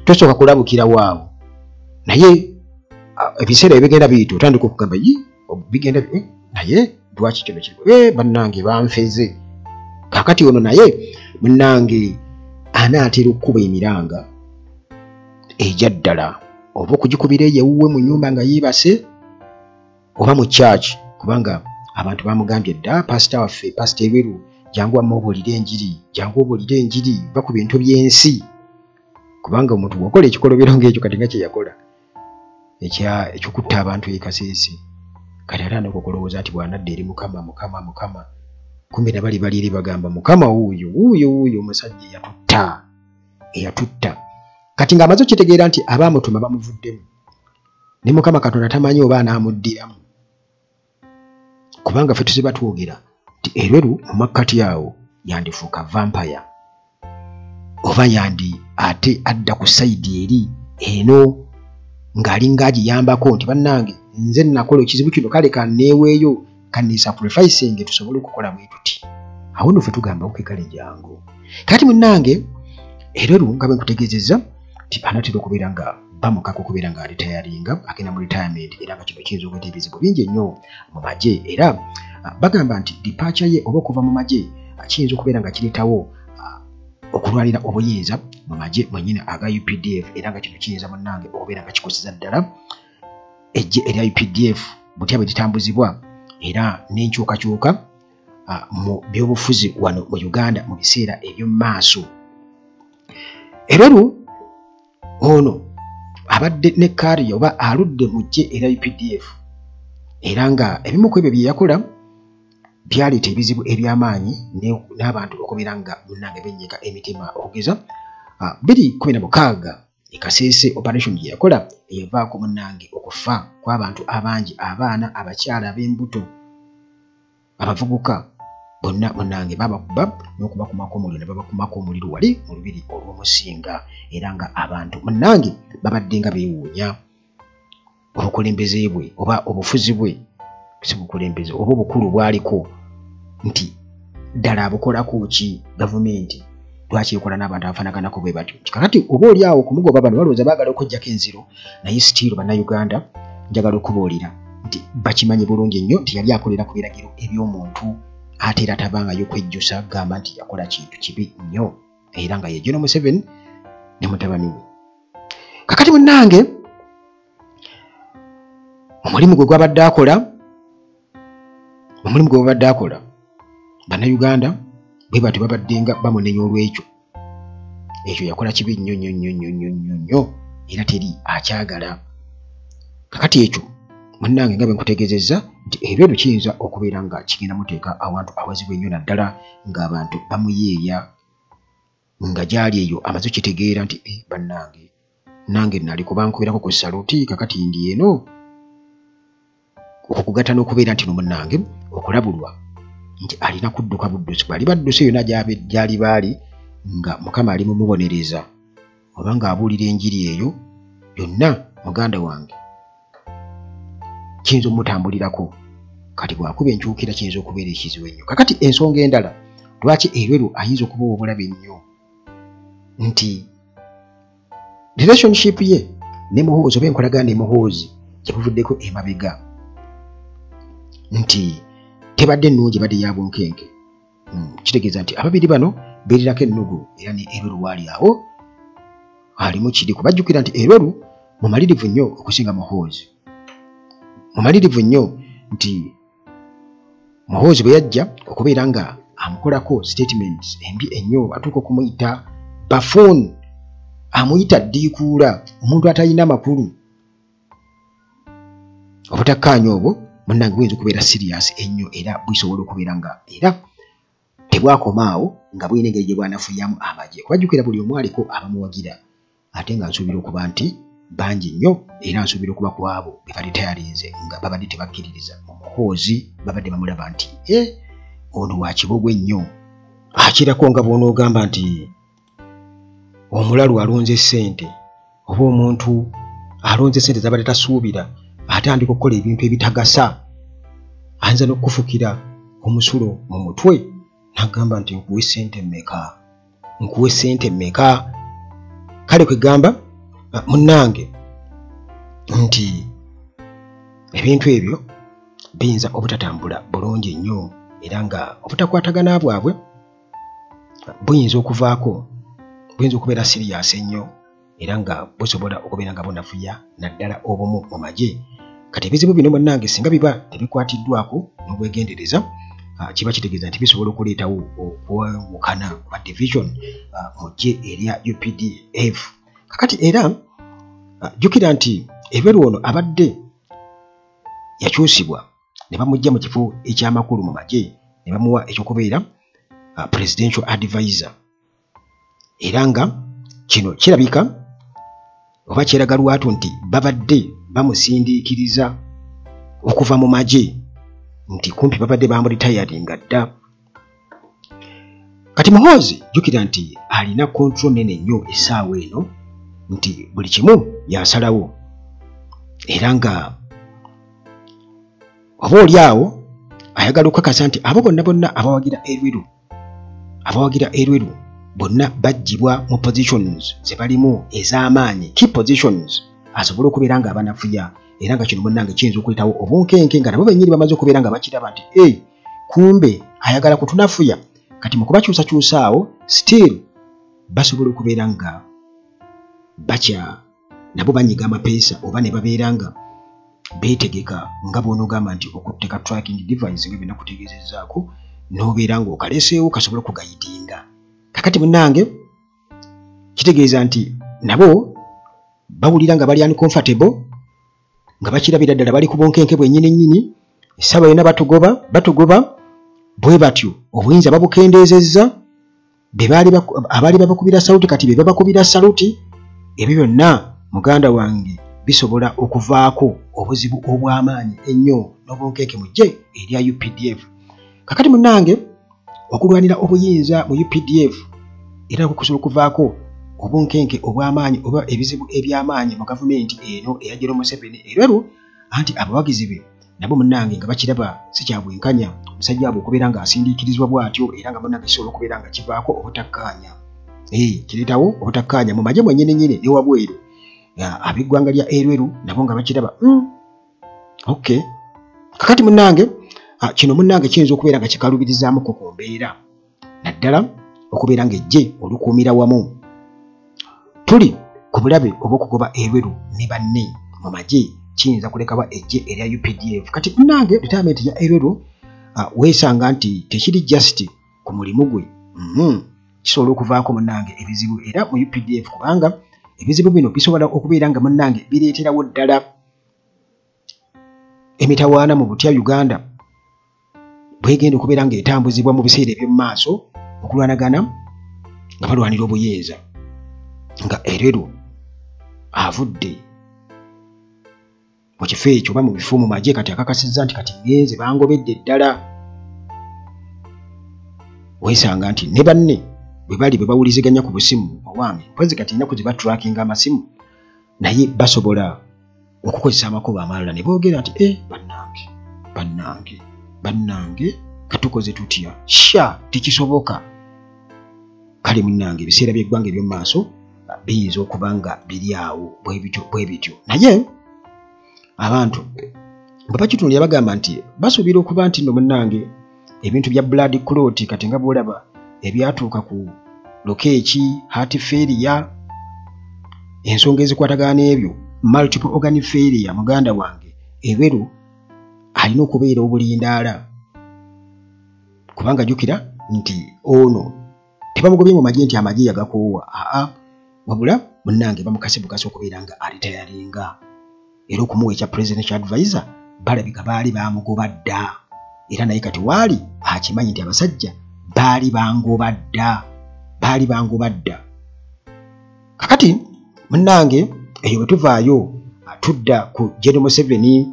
tosooka kulabukira waawo naye ebiseera ebigenda biyita otandika okugamba bigenda naye lwaki kino kiri bannange banfeze kakati ono naye munnange anaatera okkuba emiranga ejja ddala oba okugikubira eyewuwe mu nnyumba nga yeebase oba mu church kubanga abantu bamugambye dda pasita waffe pasita Eweru jangu wamma obuulire enjiri jangu obuulire enjiri va ku bintu by'ensi kubanga omuntu bw'okola ekikolobero ng'ekyo kati nga kye yakola ekyokutta abantu ekaseesi kati atandika okulowooza nti bw'anadda eri mukama kumbe nabali eri bagamba mukama wuuyo omusajja eyatutta kati ng'amaze okitegeera nti abaamutuma bamuvuddemu ne mukama Katonda tamanyi oba anaamuddiramu kubanga ffe tuziba twogera nti Eweru mu makkati awo yandifuuka vampire oba yandi ate adda ku sayidi eri eno ng'alinga agiyambako nti bannange nze nakola ekizibu kino kale kanneeweeyo kanneesacrificing tusobole okukola bwe tuti awo nno ffe tugamba okekale jangu kati munnange Eweru nga bwe nkutegeezezza nti anaatera okubeera nga bamukaka okubeera nga retiringa agenda mu retirement era nga kino kiyinza okuleeta ebizibu bingi ennyo mu magye era bagamba nti departure ye oba okuva mu magye kiyinza okubeera nga kireetawo okulwanira obuyinza mu magye mwennyini aga UPDF era nga kino kiyinza munnange okubeera nga kikoseza ddala ejje erya UPDF butya bwe litambuzibwa era n'enkyukakyuka mu byobufuzi wano mu Uganda mu biseera eby'omu maaso. Eweru ono abadde ne kariya oba aludde mu ggye erya UPDF era nga ebimu ku ebyo bye yakola byaleeta ebizibu eby'amaanyi n'abantu okubeera nga munnange bennyika emitima okugeza 2016 ekaseese operation gye yakola eyavaako munnange okufa kw'abantu abangi abaana abakyala ab'embuto abavubuka bonna munnange babakuba n'okubakumako omuliro ne babakumako omuliro wali mu lubiri olw'omusinga era nga abantu munnange babadde nga beewuunya obukulembeze bwe oba obufuzi bwe si bukulembeze oba obukulu bwaliko nti ddala abukolako ki gavumenti lwaki ekola n'abantu abafaanaganako bwe batyo kakati oba oli awo okumugoba bano balowooza baagala okuggyako enziro naye sitiiro bannayuganda njagala okubuulira nti bakimanyi bulungi ennyo nti yali akolera ku biragiro eby'omuntu ate era tabangayo kwejjusa gamba nti yakola kintu kibi nnyo era nga ye General Museveni ne mutabani we kakati munnange omulimu gwe gwabadde akola bannayuganda bwe batyo babadde nga bamunenya olw'ekyo ekyo yakola kibi nnyo era teri akyagala kakati ekyo munnange nga bwe nkutegeezezza nti Eweru kiyinza okubeera nga kigenda muteeka awantu awazibu ennyo naddala ng'abantu bamuyeeya nga gyali eyo amaze okitegeera nti bannange nange nali kuba nkubirako ku saluti kakati ndi eno okukugatta n'okubeera nti munnange okulabulwa nti alina kudduka buddusi bali badduse yonna gyali baali nga mukama ali mumubonereza oba ng'abuulira enjiri eyo yonna muganda wange kiyinza omutambulirako kati bw'akuba enkyukira kiyinza okubeera ekizibu ennyo kakati ensonga endala lwaki Eweru ayinza okuba obulabe ennyo nti relationship ye ne Muhoozi oba enkolagana ne Muhoozi gyebuvuddeko emabega nti tebadde nnungi badde ya bunkenke kitegeeza nti ababiri bano beerirako ennugu era ne Eweru waali awo alimu kiri kubajjukira nti Eweru mumalirivu nnyo okusinga Muhoozi mumalirivu nnyo nti Muhoozi bwe yajja okubeera nga amukolako statements embi ennyo atuuka okumuyita buffoon amuyita ddiikuula omuntu atalina makulu obutakkaanya obwo munnange buyinza okubeera serious ennyo era busobola okubeera nga era tebwakomaawo nga bulina engeri gye bwanafuyamu amagye kubajjukira buli omu aliko abamuwagira ate nga nsuubira okuba nti bangi nnyo era nsuubira okuba ku abo be balitayalinze nga babadde tebakkiririza mu Muhoozi babadde bamulaba nti ono wa kibogwe nnyo akirako nga bw'onoogamba nti omulalu alonze ssente oba omuntu alonze ssente z'abadde tasuubira atandika okukola ebintu ebitagasa ayinza n'okufukira omusulo mu mutwe n'agamba nti nkuwe ssente mmeka kale kwegamba munnange nti ebintu ebyo biyinza obutatambula bulungi nnyo era nga obutakwatagana bwabwe buyinza okuvaako buyinza okubeera siriyasi ennyo era nga busobola okubeera nga bunafuya naddala obumu mu magye. Kati ebizibu bino munnange singa biba tebikwatiddwako n'obwegendereza kiba kitegeeza nti bisobola okuleetawo okwewukana kwa division mu ggye erya UPDF. Kakati era jjukira nti Ebweru ono abadde yakyusibwa ne bamujja mu kifo eky'amakulu mu magye ne bamuwa ekyokubeera presidential advisor era nga kino kirabika oba kyeraga lwatu nti babadde bamusindiikiriza okuva mu magye nti kumpi babadde bamuritayaringa dda. Kati Muhoozi jjukira nti alina control nene nnyo essaawa eno nti buli kimu yasalawo era nga oba oli awo ayagala okukakasa nti abo bonna abawagira Erweru bonna baggyibwa mu positions ze balimu ez'amaanyi, key positions, asobole okubeera nga abanafuya era nga kino munnange kiyinza okuleetawo obunkenke nga nabo bennyini bamaze okubeera nga bakiraba nti kumbe ayagala kutunafuya. Kati mu kubakyusakyusa awo still basobola okubeera nga nabo banyiga amapeesa oba ne babeera nga beetegeka nga bw'onoogamba nti okutteka tracking device nga byonna kutegeezezzaako n'obeera ng'okaleseewo kasobole okugayidinga. Kakati munnange kitegeeza nti nabo bawulira nga bali uncomfortable nga bakirabira ddala bali ku bunkenke bwennyini essaawa yonna batugoba bwe batyo obuyinza babukendeezezza abaali babakubira saluti kati be babakubira saluti. Ebyo byonna muganda wange bisobola okuvaako obuzibu obw'amaanyi ennyo n'obunkenke mu ggye erya UPDF. Kakati munnange okulwanira obuyinza mu UPDF era kusobola okuvaako obunkenke obw'amaanyi oba ebizibu eby'amaanyi mu gavumenti eno eya General Museveni Erweru anti abawagizi be nabo munnange nga bakiraba si kya bwenkanya omusajja abo okubeera nga asindiikirizwa bw'atyo era nga munnange kisobola okubeera nga kivaako obutakkaanya kireetawo obutakkaanya mu magye mwennyini ne wabweru ab'eggwanga lya Erweru nabo nga bakiraba okay. Kakati munnange kino munnange kiyinza okubeera nga kikaluubirizaamukko ku mbeera naddala okubeera nga ejje olukuumira wamu tuli ku bulabe obw'okugoba Erweru ne banne mu magye kiyinza kulekawa ejje erya UPDF. Kati munnange retirement ya Erweru weesanga nti tekiri just ku mulimu gwe kisobola okuvaako munnange ebizibu era mu UPDF kubanga ebizibu bino bisobola okubeera nga munnange bireeterawo ddala emitawaana mu butya Uganda bwegenda okubeera nga etambuzibwa mu biseera eby'omu maaso okulwanagana nga balwanira obuyinza nga Erweru avudde mu kifo ekyo oba mu bifo mu magye kati akakasizza nti kati ngenze bangobedde ddala. Weesanga nti ne banne bwe bawuliziganya ku busimu owange mpozi kati nnaku ze batrackinga amasimu naye basobola okukozesa amakubo amalala ne boogera nti bannange katukoze tutya tekisoboka. Kale munnange ebiseera by'eggwanga eby'omu maaso biyinza okuba nga biri awo bwe bityo naye abantu bwe bakitunulira bagamba nti basuubira okuba nti nno munnange ebintu bya blood clot kati nga bw'olaba ebyatuuka ku lokeeki heart failure ensonga ezikwatagana n'ebyo multiple organ failure muganda wange Erweru alina okubeera obulindaala kubanga jjukira nti ono tebamugobye mu magye nti amagye yagakoowa wabula munnange bamukase bukase okubeera nga alitayaringa era okumuwa ekya presidential advisor balabika baali bamugoba dda era naye kati waali akimanyi nti abasajja baali bangoba dda. Kakati munnange eyo bwe tuvaayo tudda ku General Museveni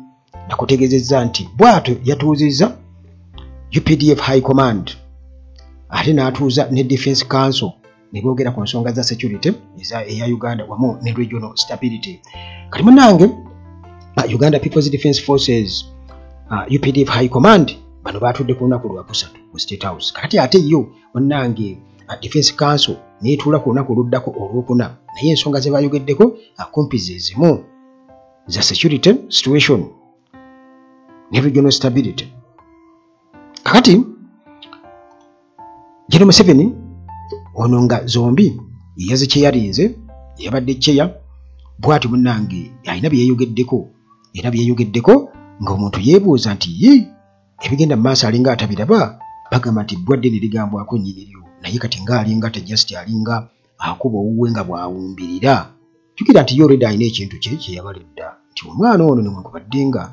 nakutegeezezza nti bw'atyo yatuuzizza UPDF High Command ate n'atuuza ne Defence Council ne boogera ku nsonga za security eya Uganda wamu ne regional stability. Kati munnange Uganda People's Defence Forces UPDF High Command bano batudde ku lunaku lwa kusatu mu State House. Kati ate yo munnange Defence Council neetuula ku lunaku luddako olwokuna naye ensonga ze bayogeddeko kumpi ze zimu za security situation ne regional stability. Kati General Museveni ono nga zombi yazikyeyalinze yabadde kyeya bw'ati munnange alina bye yeeyogeddeko nga omuntu yeebuuza nti ebigenda mu maaso alinga atabiraba bagamba nti ddwadde ne ligambwako nnyiniryo naye kati ng'alinga just alinga akuba owuwe nga bw'awumbirira. Jjukira nti ye olwedde alina ekintu kye yabalidda nti omwana ono newankubadde nga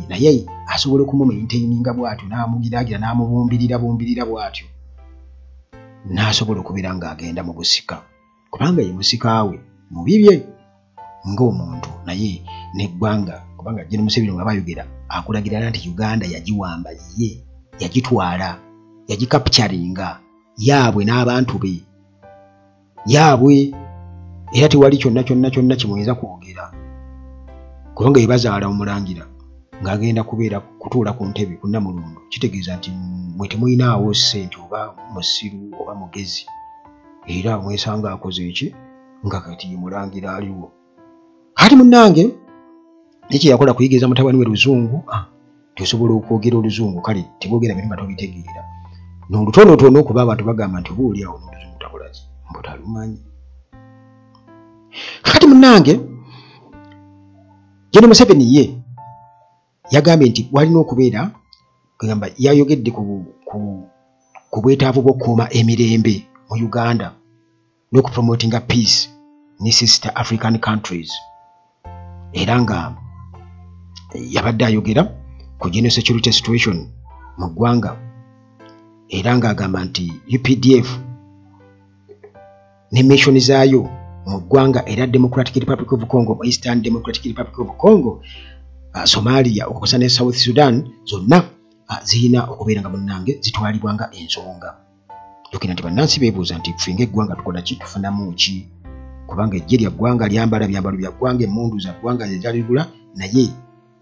naye asobola okumumaintaininga bw'atyo n'amugiraagira n'amubumbirira bw'atyo n'asobola okubeera ng'agenda mu busika kubanga ye musika we mu bibye ng'omuntu naye n'eggwanga kubanga General Museveni nga bayogera akulagira nti Uganda yagiwamba ye yagitwala yagikapcharinga yaabwe n'abantu be yaabwe era tewali kyonna kimuyinza kwogera kubanga yebazaala omulangira ng'agenda kubeera kutuula ku ntebe ku Namulundu kitegeeza nti mwe temuyinaawo ssente oba musiru oba mugezi era mwesanga akoze eki nga kati mulangira aliwo. Kati munnange nekye yakola kuyigiriza mutabani we Luzungu tosobola okwogera Oluzungu kale teboogera bintu nga tobitegeera n'olutonotono okuba abantu bagamba nti oba oliawo n'Oluzungu takolaki mbu talumanyi. Kati munnange General Museveni ye yagambye nti walina okubeera kugamba yayogedde ku bwetaavu bw'okukuuma emirembe mu Uganda n'okupromotinga peace ne sister African countries era nga yabadde ayogera ku general security situation mu ggwanga era ng'agamba nti UPDF ne mission zaayo mu ggwanga era Democratic Republic of Congo, Eastern Democratic Republic of Congo, Somalia okukosa ne South Sudan zonna zirina okubeera nga munnange zitwalibwanga ensonga. Jjukira nti bannansi beebuuza nti tufinga eggwanga tukola ki tufunamu ki kubanga ejje lya ggwanga lyambala byambalo bya ggwanga emmundu za ggwanga zezaligula naye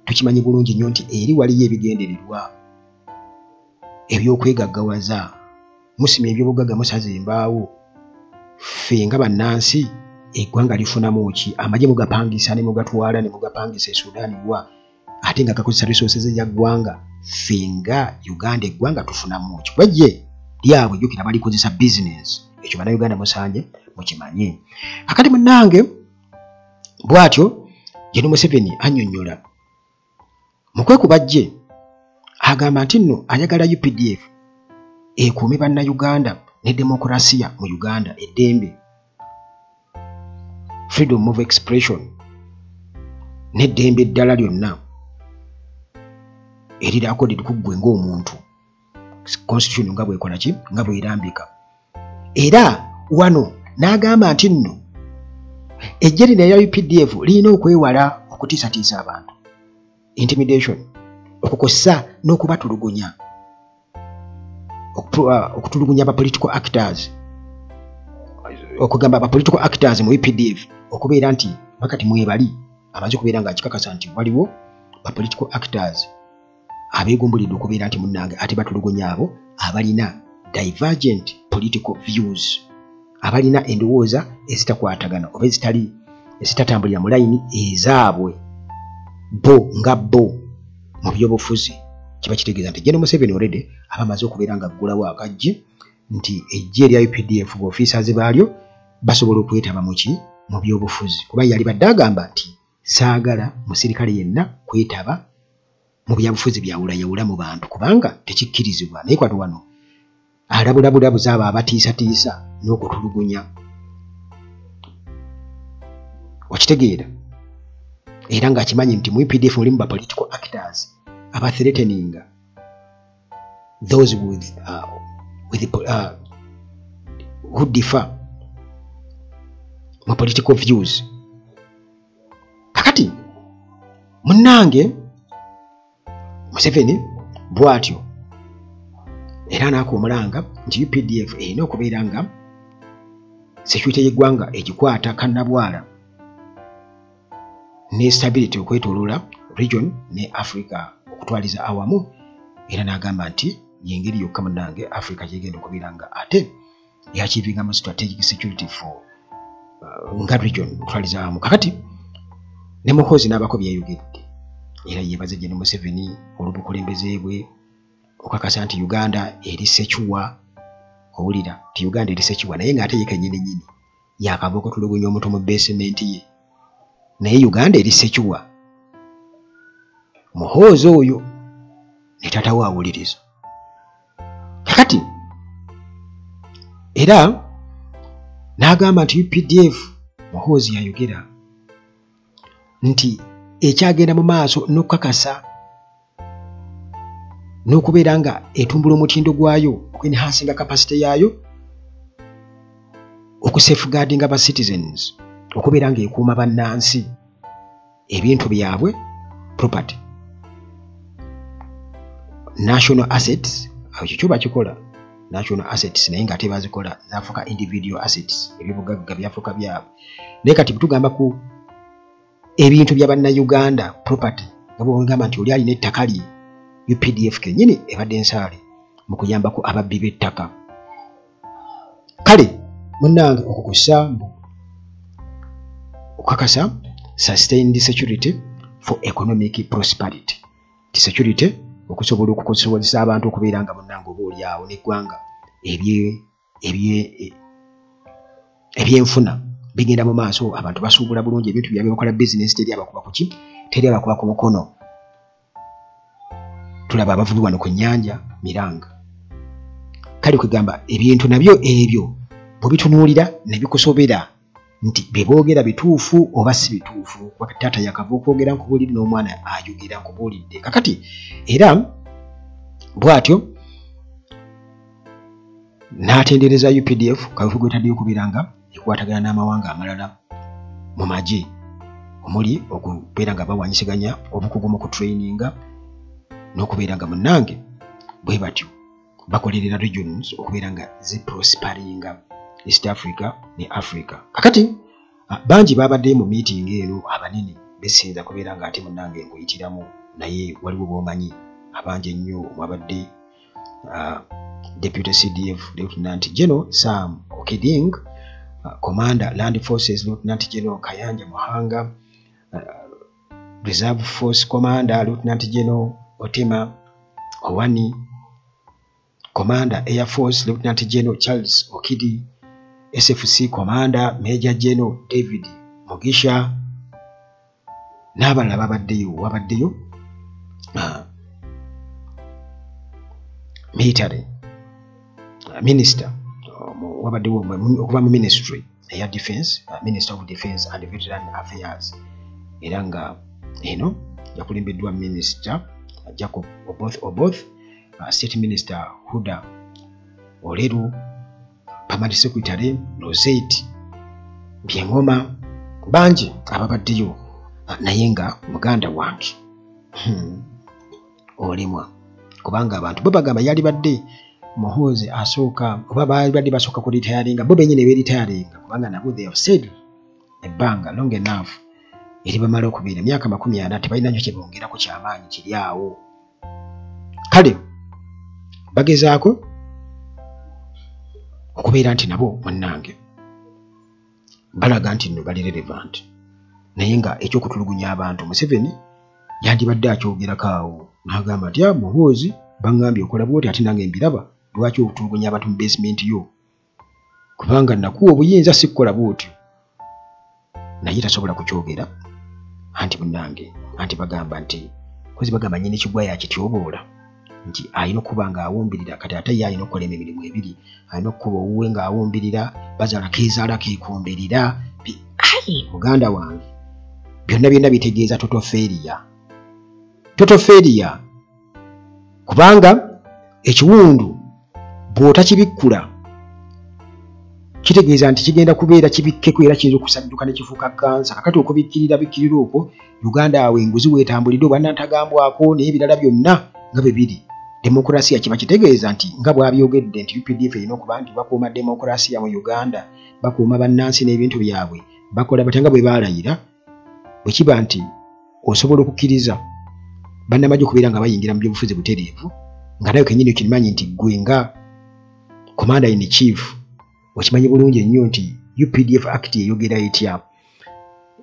tukimanyi bulungi nnyo nti eri waliyo ebigendererwa eby'okwegaggawaza musima ebyobugagga musaze embaawo ffe nga bannansi eggwanga lifunamu ki amagye mugapangisa ne mugatwala ne mugapangisa Sudan bwa ate nga gakozesa resources ya ggwanga ffe nga Uganda eggwanga tufunamu ki bajje lyabwe jjukira balikozesa business ekyo bannayuganda musanje mukimanye. Akati munnange bw'atyo General Museveni annyonnyola mu kwekubajje agamba nti nno ayagala UPDF ekuume bannayuganda ne demokrasiya mu Uganda eddembe freedom of expression n'eddembe eddala lyonna eriraako lirikuggwe ng'omuntu constitution nga bwekola ki nga bwerambika era wano n'agamba nti nno ejje lino erya UPDF lirina okwewala okutiisatiisa abantu intimidation okukosa n'okubatulugunya okutulugunya aba political actors okugamba aba political actors mu UPDF okubeera nti bakati mwebali amaze okubeera nga kikakasa nti waliwo ba political actors abeegumbulidde okubeera nti munnange ate batulugunya abo abalina divergent political views abalina endowooza ezitakwatagana oba ezitatambulira mu layini ezaabwe bo nga bo mu byobufuzi kiba kitegeeza nti General Museveni already aba amaze okubeera nga aggulawo akajje nti ejje erya UPDF officers baalyo basobola okwetaba mu byobufuzi kuba yali badde agamba nti saagala musirikale yenna kwetaba mu byabufuzi byawulayawula mu bantu kubanga tekikkirizibwa naye kwati wano alabulabulabuza abo abatiisatiisa n'okutulugunya okitegeera era ng'akimanyi nti mu UPDF mulimu ba political actors aba threatening those who differ mu political views. Kakati munnange Museveni bw'atyo era n'akuumulanga nti UPDF erina okubeera nga security y'eggwanga egikwata kannabwala ne stability okwetooloola region ne Africa okutwaliza awamu, era n'agamba nti yengeri yokka munnange Africa gyegenda okubeera nga ate yakivingamu strategic security for nga region okutwaliza awamu. Kakati ne Muhoozi n'abako byayogedde, era yeebaza Gen. Museveni olw'obukulembeze bwe okakasa nti Uganda eri sekiwa. Owulira ti Uganda eri sekiwa, naye ng'ate ye kennyini yakava okutulugunya omuntu mu basement ye, naye Uganda eri sekiwa. Muhoozi oyo ne tatawo awuliriza. Kakati era n'agamba nti UPDF, Muhoozi yayogera nti ekyagenda mu maaso n'okukakasa n'okubeera nga etumbula omutindo gwayo okwenhansinga capacity yaayo okusafeguarding aba citizens, okubeera nga ekuuma bannansi ebintu byabwe property national assets. Ekyo kyo bakikola national assets, naye ng'ate bazikola zafuuka individual assets, ebibugagga byafuuka byabwe. Naye kati tugamba ku ebintu bya bannayuganda property, nga bw'ogamba nti oli alina ettaka lye, UPDF kennyini ebadde ensaale mu kuyambako ababbi b'ettaka. Kale munnange okukussa okukakasa sustained security for economic prosperity, ti security okusobola okusobozesa abantu okubeera nga munnange oba oliawo n'eggwanga ebyenfuna bigenda mu maaso, abantu basuubula bulungi, ebintu byabwe bakola business, teri abakuba ku ki, teri abakuba ku mukono. Tulaba abavubi wano ku nnyanja Miranga. Kale kwegamba ebintu nabyo ebyo bwe bitunuulira ne bikusobera nti beboogera bituufu oba si bituufu. Taata yakava okwogera nkubuulidde n'omwana ayogera nkubuulidde. Kakati era bw'atyo n'atendereza UPDF kaweefube gwetaddeyo okubeera nga ekwatagana n'amawanga amalala mu magye, omuli okubeera nga bawanyisaganya obukugu mu kutraininga n'okubeera nga munnange bwe batyo bakolerera regions okubeera nga ziprosparinga East Africa ne Africa. Kakati bangi babadde mu meeting eno abanene besinza kubeera nga ate munnange nkuyitiramu, naye waliwo b'omanyi abangi ennyo mwabadde Deputy CDF Lieutenant General Sam Okeding, Commander Land Forces Lieutenant General Kayanja Muhanga, Reserve Force Commander Lieutenant General Otema Owani, Commander Air Force Lieutenant General Charles Okidi, SFC Commander Major General David Mugisha, n'abalala wabaddeyo military minister wabaddewo okuva mu ministry eya defense, Minister of Defense and Veteran Affairs, era nga eno yakulembeddwa Minister Jacob Oboth, State Minister Huda Oleru, Permanent Secretary Rosette Byengoma, bangi ababaddeyo, naye nga muganda wange olemwa kubanga abantu bo bagamba yali badde Muhoozi asooka oba baali badde basooka ku retiringa, bo bennyini beeritiringa kubanga nabo they have said ebbanga long enough eri bamala okubeera emyaka 40 tebalina nnyo kye bongera ku kyamaanyi kiri awo. Kale bagezaako okubeera nti nabo munnange balaga nti nno bali relevant, naye nga ekyokutulugunya abantu Museveni yandibadde akyogerako awo n'agamba nti Muhoozi bangambye okola bwoti ate nange mbiraba, lwaki okutulugunya abantu mu basement yo, kubanga nakuwa obuyinza sikukola bwotyo, naye tasobola kukyogera. Anti munnange anti bagamba nti kozi bagamba nyine kigwa yakityoboola nti ayina okuba nga awumbirira, kati ate ye ayina okukola emirimu ebiri, ayina okuba owuwe nga awumbirira, bazaala keezaala keekomberera. Ayi muganda wange byonna bitegeeza totoferiya, kubanga ekiwundu bw'otakibikkula kitegeeza nti kigenda kubeera kibikkeko era kiyinza okusadduka ne kifuuka kansa. Kakati okubikkirira okwo Uganda awe enguzi weetambulidde oba ntagambwako n'ebirala byonna nga bwe biri demokrasiya kiba kitegeeza nti nga bw'abyogedde nti UPDF erina okuba nti bakuuma demokrasiya mu Uganda, bakuuma bannansi n'ebintu byabwe, bakola batya nga bwe baalayira. Bwe kiba nti osobola okukkiriza bannamagye okubeera nga bayingira mu byobufuzi butereevu, nga nawe kennyini okimanyi nti ggwe nga commander in chief okimanyi bulungi ennyo nti UPDF Act eyogera etya,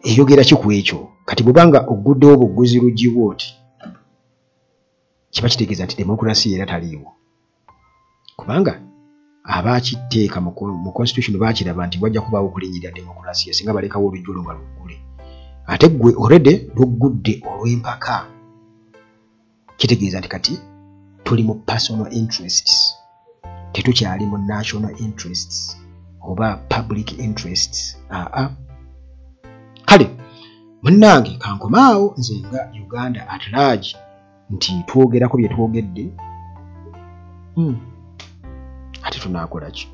eyogera ki ku ekyo. Kati bw'obanga ogguddewo bugguzi lugiwo oti kiba kitegeeza nti demokrasiya era taliiwo, kubanga abaakiteeka mu constitution baakiraba nti wajja kubaawo okulinyirira demokrasiya singa balekawo olujja nga luggule. Ate ggwe already luggudde olw'empaka, kitegeeza nti kati tuli mu personal interests, tetukyali mu national interests oba public interests. Kale munnange kankomaawo nze nga Uganda at large nti twogerako bye twogedde, ate tunaakola ki?